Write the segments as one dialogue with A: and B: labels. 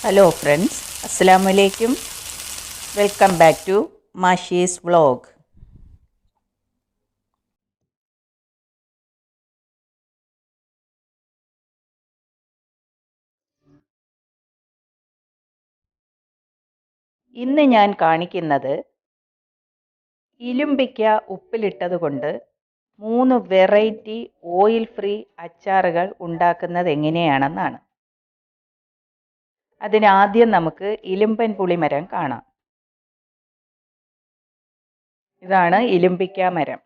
A: Hello friends, Assalamu alaikum. Welcome back to Mashi's vlog. ഇന്ന് ഞാൻ കാണിക്കുന്നത് ഇലുമ്പിക്ക ഉപ്പിലിട്ടത് കൊണ്ട് 3 വെറൈറ്റി ഓയിൽ ഫ്രീ അച്ചാറുകൾ ഉണ്ടാക്കുന്നത് എങ്ങനെയാണെന്നാണ്. അതിനാദ്യം നമുക്ക് ഇലുമ്പൻ പുളിമരം കാണാം. ഇതാണ് ഇലുമ്പിക്ക മരം.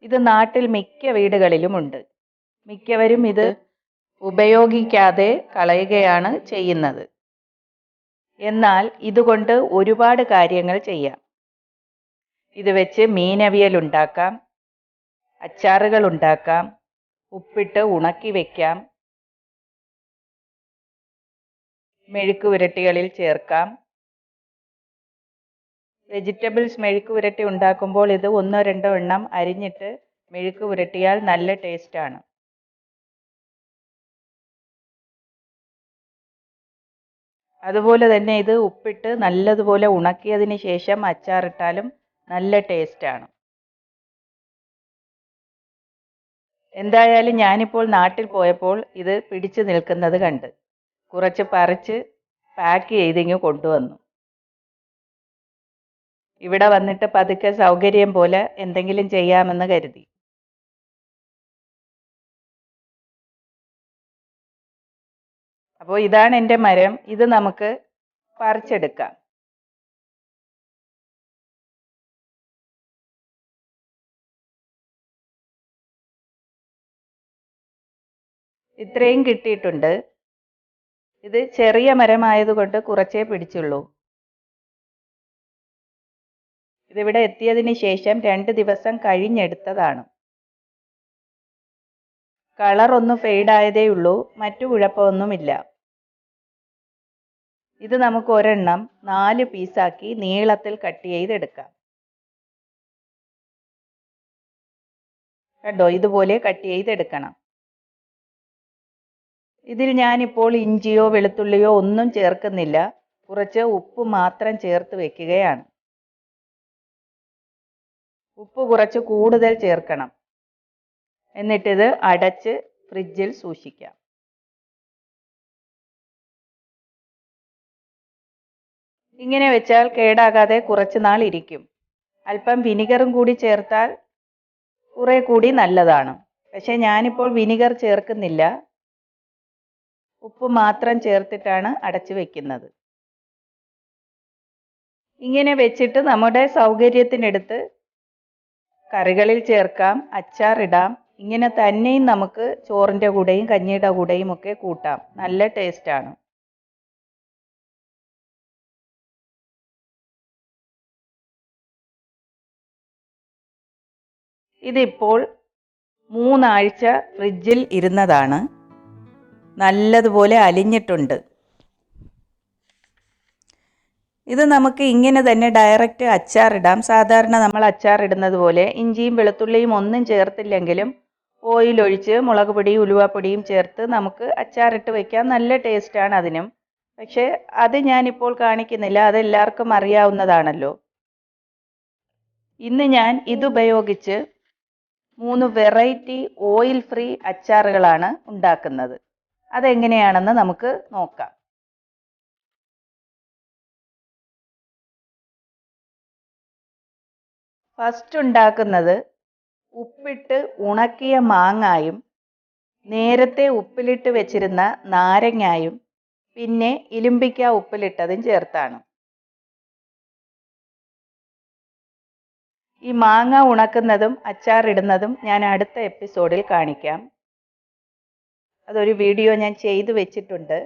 A: ഇത് നാട്ടിൽ മിക്ക വീടുകളിലുമുണ്ട്. മിക്കവരും ഇത് ഉപയോഗിക്കാതെ കളയുകയാണ് ചെയ്യുന്നത്. എന്നാൽ ഇതുകൊണ്ട് ഒരുപാട് കാര്യങ്ങൾ ചെയ്യാം. ഇത് വെച്ച് മീനവിയൽ ഉണ്ടാക്കാം, അച്ചാറുകൾ ഉണ്ടാക്കാം, ഉപ്പിട്ട് ഉണക്കി വെക്കാം, മെഴുക്ക് പുരട്ടികളിൽ ചേർക്കാം. വെജിറ്റബിൾസ് മെഴുക്ക് പുരട്ടി ഉണ്ടാക്കുമ്പോൾ ഇത് 1-2 എണ്ണം അരിഞ്ഞിട്ട് മെഴുക്ക് പുരട്ടിയാൽ നല്ല ടേസ്റ്റാണ്. അതുപോലെ തന്നെ ഇത് ഉപ്പിട്ട് നല്ലതുപോലെ ഉണക്കിയതിന് ശേഷം അച്ചാറിട്ടാലും നല്ല ടേസ്റ്റാണ്. എന്തായാലും ഞാനിപ്പോൾ നാട്ടിൽ പോയപ്പോൾ ഇത് പിടിച്ചു നിൽക്കുന്നത് കണ്ട് കുറച്ച് പറിച്ച് പാക്ക് ചെയ്തിങ്ങ് കൊണ്ടുവന്നു. ഇവിടെ വന്നിട്ട് പതുക്കെ സൗകര്യം പോലെ എന്തെങ്കിലും ചെയ്യാമെന്ന് കരുതി. അപ്പോൾ ഇതാണ് എൻ്റെ മരം. ഇത് നമുക്ക് പറിച്ചെടുക്കാം. ഇത്രയും കിട്ടിയിട്ടുണ്ട്. ഇത് ചെറിയ മരമായതുകൊണ്ട് കുറച്ചേ പിടിച്ചുള്ളൂ. ഇതിവിടെ എത്തിയതിന് ശേഷം 2 ദിവസം കഴിഞ്ഞെടുത്തതാണ്. കളർ ഒന്ന് ഫെയ്ഡായതേ ഉള്ളൂ, മറ്റു കുഴപ്പമൊന്നുമില്ല. ഇത് നമുക്ക് ഒരെണ്ണം 4 പീസാക്കി നീളത്തിൽ കട്ട് ചെയ്തെടുക്കാം. കണ്ടോ, ഇതുപോലെ കട്ട് ചെയ്തെടുക്കണം. ഇതിൽ ഞാനിപ്പോൾ ഇഞ്ചിയോ വെളുത്തുള്ളിയോ ഒന്നും ചേർക്കുന്നില്ല. കുറച്ച് ഉപ്പ് മാത്രം ചേർത്ത് വെക്കുകയാണ്. ഉപ്പ് കുറച്ച് കൂടുതൽ ചേർക്കണം. എന്നിട്ടിത് അടച്ച് ഫ്രിഡ്ജിൽ സൂക്ഷിക്കാം. ഇങ്ങനെ വെച്ചാൽ കേടാകാതെ കുറച്ച് നാൾ ഇരിക്കും. അല്പം വിനിഗറും കൂടി ചേർത്താൽ കുറെ കൂടി നല്ലതാണ്. പക്ഷെ ഞാനിപ്പോൾ വിനിഗർ ചേർക്കുന്നില്ല. ഉപ്പ് മാത്രം ചേർത്തിട്ടാണ് അടച്ചു വെക്കുന്നത്. ഇങ്ങനെ വെച്ചിട്ട് നമ്മുടെ സൗകര്യത്തിനെടുത്ത് കറികളിൽ ചേർക്കാം, അച്ചാറിടാം. ഇങ്ങനെ തന്നെയും നമുക്ക് ചോറിൻ്റെ കൂടെയും കഞ്ഞിയുടെ കൂടെയും ഒക്കെ കൂട്ടാം. നല്ല ടേസ്റ്റാണ്. ഇതിപ്പോൾ 3 ആഴ്ച ഫ്രിഡ്ജിൽ ഇരുന്നതാണ്. നല്ലതുപോലെ അലിഞ്ഞിട്ടുണ്ട്. ഇത് നമുക്ക് ഇങ്ങനെ തന്നെ ഡയറക്റ്റ് അച്ചാറിടാം. സാധാരണ നമ്മൾ അച്ചാറിടുന്നത് പോലെ ഇഞ്ചിയും വെളുത്തുള്ളിയും ഒന്നും ചേർത്തില്ലെങ്കിലും ഓയിൽ ഒഴിച്ച് മുളക് പൊടിയും ഉലുവാപ്പൊടിയും ചേർത്ത് നമുക്ക് അച്ചാറിട്ട് വയ്ക്കാം. നല്ല ടേസ്റ്റാണ് അതിനും. പക്ഷേ അത് ഞാനിപ്പോൾ കാണിക്കുന്നില്ല, അതെല്ലാവർക്കും അറിയാവുന്നതാണല്ലോ. ഇന്ന് ഞാൻ ഇതുപയോഗിച്ച് 3 വെറൈറ്റി ഓയിൽ ഫ്രീ അച്ചാറുകളാണ് ഉണ്ടാക്കുന്നത്. അതെങ്ങനെയാണെന്ന് നമുക്ക് നോക്കാം. ഫസ്റ്റ് ഉണ്ടാക്കുന്നത് ഉപ്പിട്ട് ഉണക്കിയ മാങ്ങായും നേരത്തെ ഉപ്പിലിട്ട് വെച്ചിരുന്ന നാരങ്ങായും പിന്നെ ഇലുമ്പിക്ക ഉപ്പിലിട്ടതും ചേർത്താണ്. ഈ മാങ്ങ ഉണക്കുന്നതും അച്ചാറിടുന്നതും ഞാൻ അടുത്ത എപ്പിസോഡിൽ കാണിക്കാം. അതൊരു വീഡിയോ ഞാൻ ചെയ്തു വെച്ചിട്ടുണ്ട്.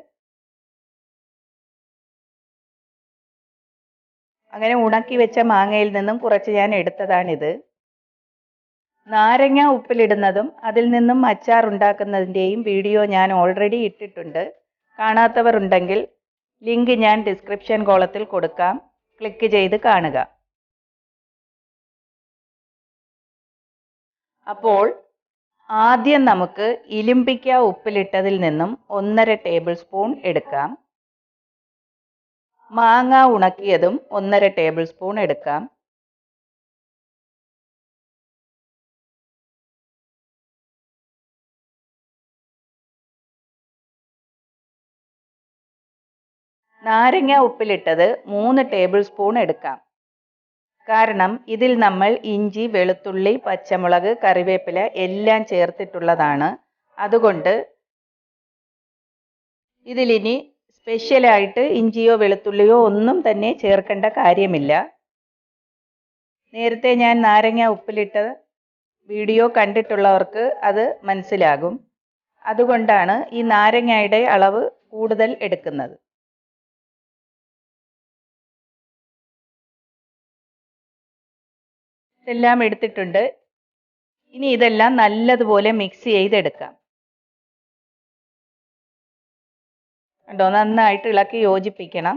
A: അങ്ങനെ ഉണക്കി വെച്ച മാങ്ങയിൽ നിന്നും കുറച്ച് ഞാൻ എടുത്തതാണിത്. നാരങ്ങ ഉപ്പിലിടുന്നതും അതിൽ നിന്നും അച്ചാർ ഉണ്ടാക്കുന്നതിൻ്റെയും വീഡിയോ ഞാൻ ഓൾറെഡി ഇട്ടിട്ടുണ്ട്. കാണാത്തവർ ഉണ്ടെങ്കിൽ ലിങ്ക് ഞാൻ ഡിസ്ക്രിപ്ഷൻ കോളത്തിൽ കൊടുക്കാം. ക്ലിക്ക് ചെയ്ത് കാണുക. അപ്പോൾ ആദ്യം നമുക്ക് ഇലുമ്പിക്ക ഉപ്പിലിട്ടതിൽ നിന്നും 1.5 ടേബിൾ സ്പൂൺ എടുക്കാം. മാങ്ങ ഉണക്കിയതും 1½ ടേബിൾ സ്പൂൺ എടുക്കാം. നാരങ്ങ ഉപ്പിലിട്ടത് 3 ടേബിൾ സ്പൂൺ എടുക്കാം. കാരണം ഇതിൽ നമ്മൾ ഇഞ്ചി, വെളുത്തുള്ളി, പച്ചമുളക്, കറിവേപ്പില എല്ലാം ചേർത്തിട്ടുള്ളതാണ്. അതുകൊണ്ട് ഇതിലിനി സ്പെഷ്യലായിട്ട് ഇഞ്ചിയോ വെളുത്തുള്ളിയോ ഒന്നും തന്നെ ചേർക്കേണ്ട കാര്യമില്ല. നേരത്തെ ഞാൻ നാരങ്ങ ഉപ്പിലിട്ട വീഡിയോ കണ്ടിട്ടുള്ളവർക്ക് അത് മനസ്സിലാകും. അതുകൊണ്ടാണ് ഈ നാരങ്ങയുടെ അളവ് കൂടുതൽ എടുക്കുന്നത്. ഇതെല്ലാം എടുത്തിട്ടുണ്ട്. ഇനി ഇതെല്ലാം നല്ലതുപോലെ മിക്സ് ചെയ്തെടുക്കാം. കണ്ടോ, നന്നായിട്ട് ഇളക്കി യോജിപ്പിക്കണം.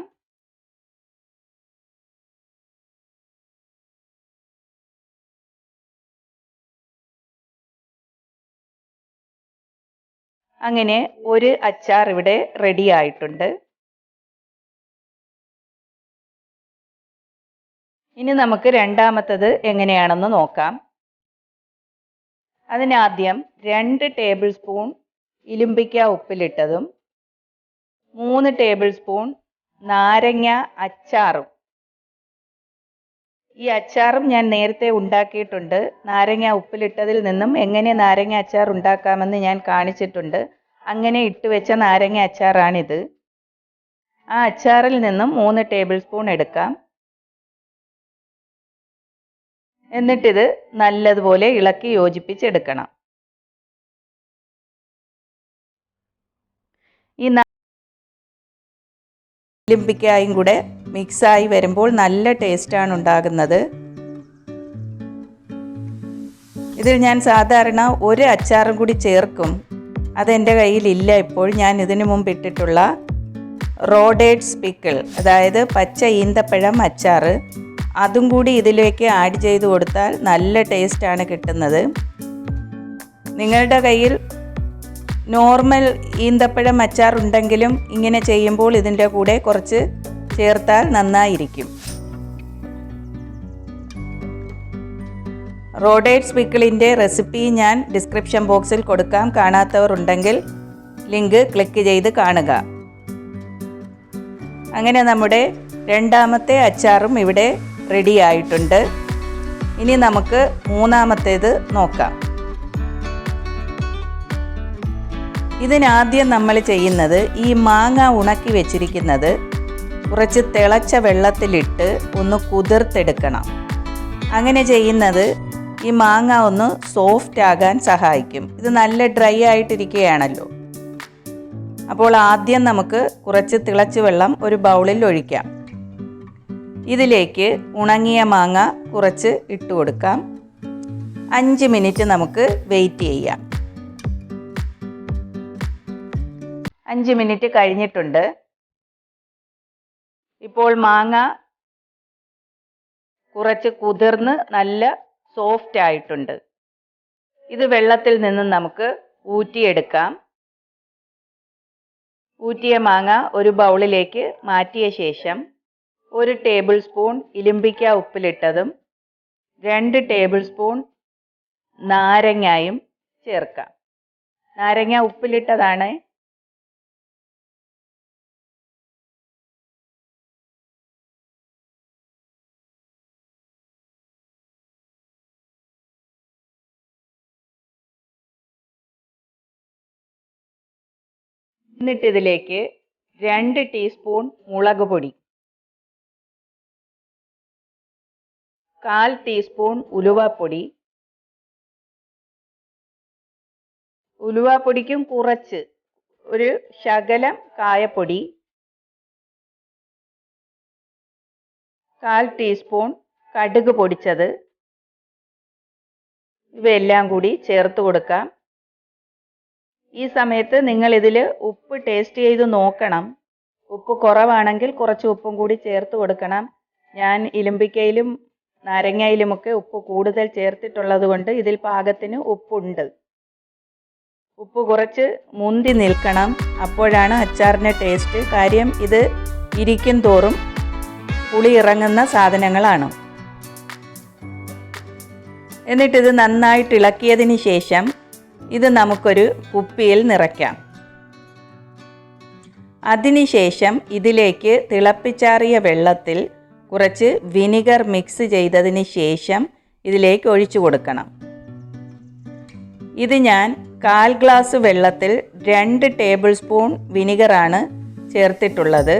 A: അങ്ങനെ ഒരു അച്ചാർ ഇവിടെ റെഡി ആയിട്ടുണ്ട്. ഇനി നമുക്ക് രണ്ടാമത്തത് എങ്ങനെയാണെന്ന് നോക്കാം. അതിനാദ്യം 2 ടേബിൾ സ്പൂൺ ഇലുമ്പിക്ക ഉപ്പിലിട്ടതും 3 ടേബിൾ സ്പൂൺ നാരങ്ങ അച്ചാറും. ഈ അച്ചാറും ഞാൻ നേരത്തെ ഉണ്ടാക്കിയിട്ടുണ്ട്. നാരങ്ങ ഉപ്പിലിട്ടതിൽ നിന്നും എങ്ങനെ നാരങ്ങ അച്ചാർ ഉണ്ടാക്കാമെന്ന് ഞാൻ കാണിച്ചിട്ടുണ്ട്. അങ്ങനെ ഇട്ടുവെച്ച നാരങ്ങ അച്ചാറാണിത്. ആ അച്ചാറിൽ നിന്നും 3 ടേബിൾ സ്പൂൺ എടുക്കാം. എന്നിട്ടിത് നല്ലതുപോലെ ഇളക്കി യോജിപ്പിച്ചെടുക്കണം. ഈ ഇലുമ്പിക്കായും കൂടെ മിക്സായി വരുമ്പോൾ നല്ല ടേസ്റ്റാണ് ഉണ്ടാകുന്നത്. ഇതിൽ ഞാൻ സാധാരണ ഒരു അച്ചാറും കൂടി ചേർക്കും. അതെൻ്റെ കയ്യിലില്ല ഇപ്പോൾ. ഞാൻ ഇതിനു മുമ്പ് ഇട്ടിട്ടുള്ള റോഡേഡ്സ് പിക്കിൾ, അതായത് പച്ച ഈന്തപ്പഴം അച്ചാർ, അതും കൂടി ഇതിലേക്ക് ആഡ് ചെയ്ത് കൊടുത്താൽ നല്ല ടേസ്റ്റാണ് കിട്ടുന്നത്. നിങ്ങളുടെ കയ്യിൽ നോർമൽ ഈന്തപ്പഴം അച്ചാർ ഉണ്ടെങ്കിലും ഇങ്ങനെ ചെയ്യുമ്പോൾ ഇതിൻ്റെ കൂടെ കുറച്ച് ചേർത്താൽ നന്നായിരിക്കും. റോഡേഡ്സ് പിക്കിളിൻ്റെ റെസിപ്പി ഞാൻ ഡിസ്ക്രിപ്ഷൻ ബോക്സിൽ കൊടുക്കാം. കാണാത്തവർ ഉണ്ടെങ്കിൽ ലിങ്ക് ക്ലിക്ക് ചെയ്ത് കാണുക. അങ്ങനെ നമ്മുടെ രണ്ടാമത്തെ അച്ചാറും ഇവിടെ റെഡി ആയിട്ടുണ്ട്. ഇനി നമുക്ക് മൂന്നാമത്തേത് നോക്കാം. ഇതിനാദ്യം നമ്മൾ ചെയ്യുന്നത് ഈ മാങ്ങ ഉണക്കി വെച്ചിരിക്കുന്നത് കുറച്ച് തിളച്ച വെള്ളത്തിലിട്ട് ഒന്ന് കുതിർത്തെടുക്കണം. അങ്ങനെ ചെയ്യുന്നത് ഈ മാങ്ങ ഒന്ന് സോഫ്റ്റ് ആകാൻ സഹായിക്കും. ഇത് നല്ല ഡ്രൈ ആയിട്ടിരിക്കുകയാണല്ലോ. അപ്പോൾ ആദ്യം നമുക്ക് കുറച്ച് തിളച്ച വെള്ളം ഒരു ബൗളിൽ ഒഴിക്കാം. ഇതിലേക്ക് ഉണങ്ങിയ മാങ്ങ കുറച്ച് ഇട്ട് കൊടുക്കാം. 5 മിനിറ്റ് നമുക്ക് വെയിറ്റ് ചെയ്യാം. 5 മിനിറ്റ് കഴിഞ്ഞിട്ടുണ്ട്. ഇപ്പോൾ മാങ്ങ കുറച്ച് കുതിർന്ന് നല്ല സോഫ്റ്റ് ആയിട്ടുണ്ട്. ഇത് വെള്ളത്തിൽ നിന്ന് നമുക്ക് ഊറ്റിയെടുക്കാം. ഊറ്റിയ മാങ്ങ ഒരു ബൗളിലേക്ക് മാറ്റിയ ശേഷം 1 ടേബിൾ സ്പൂൺ ഇലുമ്പിക്ക ഉപ്പിലിട്ടതും 2 ടേബിൾ സ്പൂൺ നാരങ്ങയും ചേർക്കാം. നാരങ്ങ ഉപ്പിലിട്ടതാണ്. എന്നിട്ട് ഇതിലേക്ക് 2 ടീസ്പൂൺ മുളക് പൊടി, 1/4 ടീസ്പൂൺ ഉലുവാപ്പൊടി, ഉലുവാപ്പൊടിക്കും കുറച്ച് ഒരു ശകലം കായപ്പൊടി, 1/4 ടീസ്പൂൺ കടുക് പൊടിച്ചത്, ഇവയെല്ലാം കൂടി ചേർത്ത് കൊടുക്കാം. ഈ സമയത്ത് നിങ്ങൾ ഇതിൽ ഉപ്പ് ടേസ്റ്റ് ചെയ്ത് നോക്കണം. ഉപ്പ് കുറവാണെങ്കിൽ കുറച്ച് ഉപ്പും കൂടി ചേർത്ത് കൊടുക്കണം. ഞാൻ ഇലുമ്പിക്കയിലും നാരങ്ങയിലുമൊക്കെ ഉപ്പ് കൂടുതൽ ചേർത്തിട്ടുള്ളത് കൊണ്ട് ഇതിൽ പാകത്തിന് ഉപ്പുണ്ട്. ഉപ്പ് കുറച്ച് മുന്തി നിൽക്കണം. അപ്പോഴാണ് അച്ചാറിൻ്റെ ടേസ്റ്റ്. കാര്യം ഇത് ഇരിക്കും തോറും പുളി ഇറങ്ങുന്ന സാധനങ്ങളാണ്. എന്നിട്ടിത് നന്നായിട്ട് ഇളക്കിയതിന് ശേഷം ഇത് നമുക്കൊരു കുപ്പിയിൽ നിറയ്ക്കാം. അതിനുശേഷം ഇതിലേക്ക് തിളപ്പിച്ചാറിയ വെള്ളത്തിൽ കുറച്ച് വിനിഗർ മിക്സ് ചെയ്തതിന് ശേഷം ഇതിലേക്ക് ഒഴിച്ചു കൊടുക്കണം. ഇത് ഞാൻ 1/4 ഗ്ലാസ് വെള്ളത്തിൽ 2 ടേബിൾ സ്പൂൺ വിനിഗറാണ് ചേർത്തിട്ടുള്ളത്.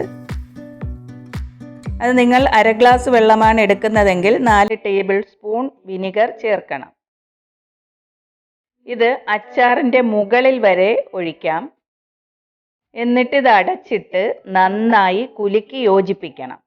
A: അത് നിങ്ങൾ 1/2 ഗ്ലാസ് വെള്ളമാണ് എടുക്കുന്നതെങ്കിൽ 4 ടേബിൾ സ്പൂൺ വിനിഗർ ചേർക്കണം. ഇത് അച്ചാറിൻ്റെ മുകളിൽ വരെ ഒഴിക്കാം. എന്നിട്ട് ഇത് അടച്ചിട്ട് നന്നായി കുലുക്കി യോജിപ്പിക്കണം.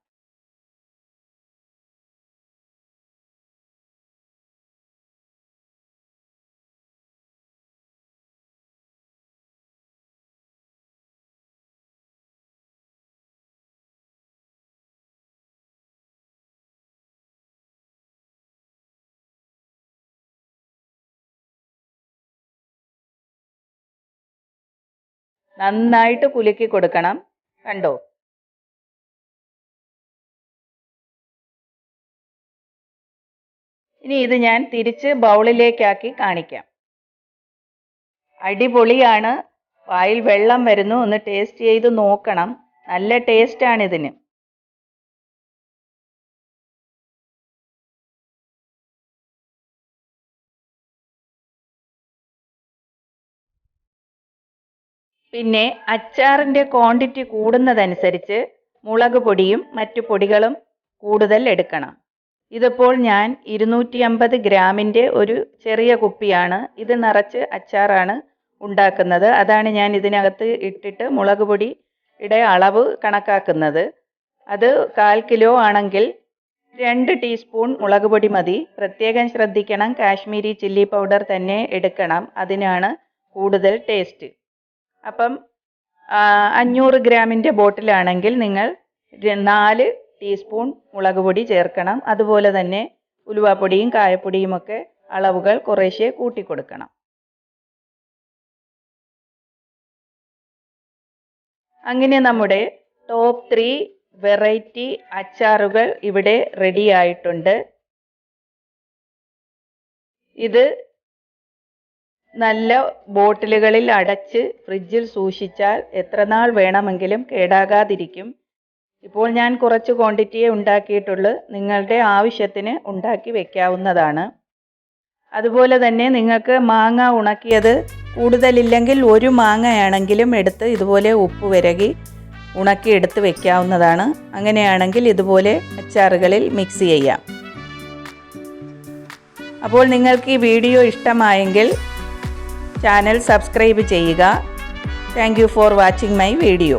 A: നന്നായിട്ട് കുലുക്കി കൊടുക്കണം. കണ്ടോ? ഇനി ഇത് ഞാൻ തിരിച്ച് ബൗളിലേക്കാക്കി കാണിക്കാം. അടിപൊളിയാണ്. വായിൽ വെള്ളം വരുന്നു. ഒന്ന് ടേസ്റ്റ് ചെയ്ത് നോക്കണം. നല്ല ടേസ്റ്റാണ് ഇതിന്. പിന്നെ അച്ചാറിൻ്റെ ക്വാണ്ടിറ്റി കൂടുന്നതനുസരിച്ച് മുളക് പൊടിയും മറ്റു പൊടികളും കൂടുതൽ എടുക്കണം. ഇതിപ്പോൾ ഞാൻ 250 ഗ്രാമിൻ്റെ ഒരു ചെറിയ കുപ്പിയാണ്. ഇത് നിറച്ച് അച്ചാറാണ് ഉണ്ടാക്കുന്നത്. അതാണ് ഞാൻ ഇതിനകത്ത് ഇട്ടിട്ട് മുളക് പൊടിയുടെ അളവ് കണക്കാക്കുന്നത്. അത് 1/4 കിലോ ആണെങ്കിൽ 2 ടീസ്പൂൺ മുളക് പൊടി മതി. പ്രത്യേകം ശ്രദ്ധിക്കണം, കാശ്മീരി ചില്ലി പൗഡർ തന്നെ എടുക്കണം. അതിനാണ് കൂടുതൽ ടേസ്റ്റ്. അപ്പം 500 ഗ്രാമിൻ്റെ ബോട്ടിലാണെങ്കിൽ നിങ്ങൾ 4 ടീസ്പൂൺ മുളക് പൊടി ചേർക്കണം. അതുപോലെ തന്നെ ഉലുവാപ്പൊടിയും കായപ്പൊടിയും ഒക്കെ അളവുകൾ കുറേശ്ശെ കൂട്ടിക്കൊടുക്കണം. അങ്ങനെ നമ്മുടെ ടോപ്പ് 3 വെറൈറ്റി അച്ചാറുകൾ ഇവിടെ റെഡി ആയിട്ടുണ്ട്. ഇത് നല്ല ബോട്ടിലുകളിൽ അടച്ച് ഫ്രിഡ്ജിൽ സൂക്ഷിച്ചാൽ എത്ര നാൾ വേണമെങ്കിലും കേടാകാതിരിക്കും. ഇപ്പോൾ ഞാൻ കുറച്ച് ക്വാണ്ടിറ്റിയേ ഉണ്ടാക്കിയിട്ടുള്ളൂ. നിങ്ങളുടെ ആവശ്യത്തിന് ഉണ്ടാക്കി വെക്കാവുന്നതാണ്. അതുപോലെ തന്നെ നിങ്ങൾക്ക് മാങ്ങ ഉണക്കിയത് കൂടുതലില്ലെങ്കിൽ 1 മാങ്ങയാണെങ്കിലും എടുത്ത് ഇതുപോലെ ഉപ്പ് വിരകി ഉണക്കി എടുത്ത് വെക്കാവുന്നതാണ്. അങ്ങനെയാണെങ്കിൽ ഇതുപോലെ അച്ചാറുകളിൽ മിക്സ് ചെയ്യാം. അപ്പോൾ നിങ്ങൾക്ക് ഈ വീഡിയോ ഇഷ്ടമായെങ്കിൽ ചാനൽ സബ്സ്ക്രൈബ് ചെയ്യുക. Thank you for watching my video.